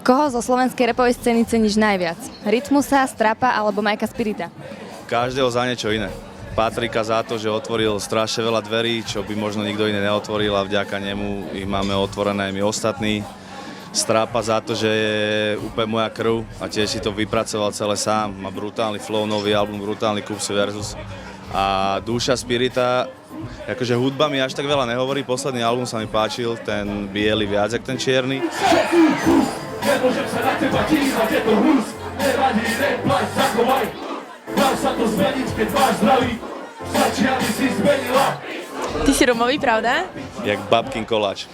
Koho zo slovenskej rapovej scény ceníš najviac? Rytmusa, Strapa alebo Majka Spirita? Každého za niečo iné. Patrika za to, že otvoril strašne veľa dverí, čo by možno nikto iný neotvoril a vďaka nemu ich máme otvorené my ostatní. Strapa za to, že je úplne moja krv a tiež si to vypracoval celé sám. Má brutálny flow, nový album, brutálny Kupsi versus. A Duša Spirita, akože hudba mi až tak veľa nehovorí, posledný album sa mi páčil, ten biely viac jak ten čierny. Nemôžem sa na teba dívať, je to hnus, nevadí, replaj, zachovaj. Dá sa to zmeniť, keď máš zdravý, stačí, aby si zmenila. Ty si rumový, pravda? Jak babkin koláč.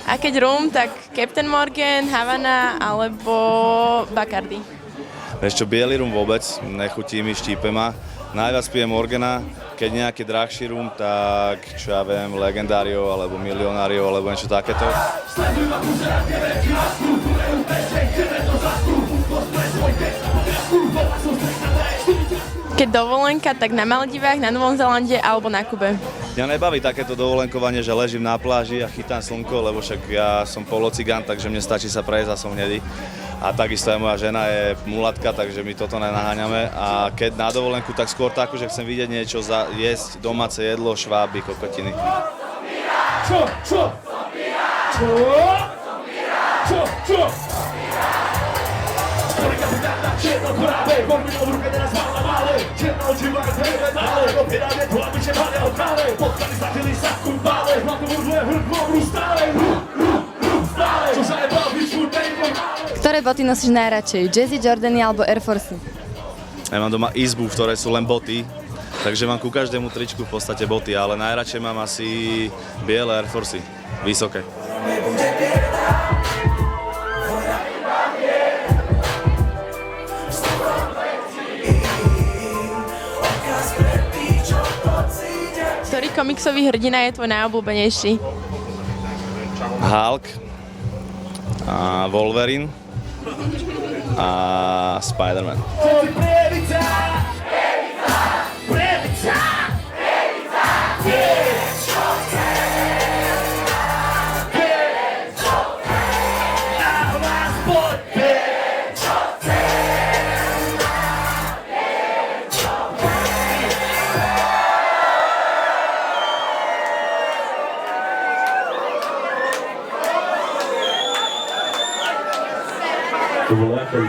A keď rum, tak Captain Morgan, Havana alebo Bacardi. Vieš čo, biely rum vôbec, nechutí mi, štípe ma. Najviac pijem Morgana, keď nejaký drahší rum, tak čo ja viem, Legendario alebo Milionario alebo niečo takéto. Keď dovolenka, tak na Maldivách, na Novom Zélande alebo na Kube. Mňa nebaví takéto dovolenkovanie, že ležím na pláži a chytám slnko, lebo však ja som polocigán, takže mne stačí sa prejsť a som hnedý. A takisto aj moja žena je mulatka, takže my toto nenaháňame. A keď na dovolenku, tak skôr takú, že chcem vidieť niečo, jesť domáce jedlo, šváby, kokotiny. Čo? Čo? Čo? Čo? Čo? Ktoré boty nosíš najradšej? Jazzy, Jordany alebo Air Force? Ja mám doma izbu, v ktorej sú len boty, takže mám ku každému tričku v podstate boty, ale najradšej mám asi biele Air Force, vysoké. Ktorý komiksový hrdina je tvoj najobľúbenejší? Hulk, a Wolverine a Spider-Man. To bolo ako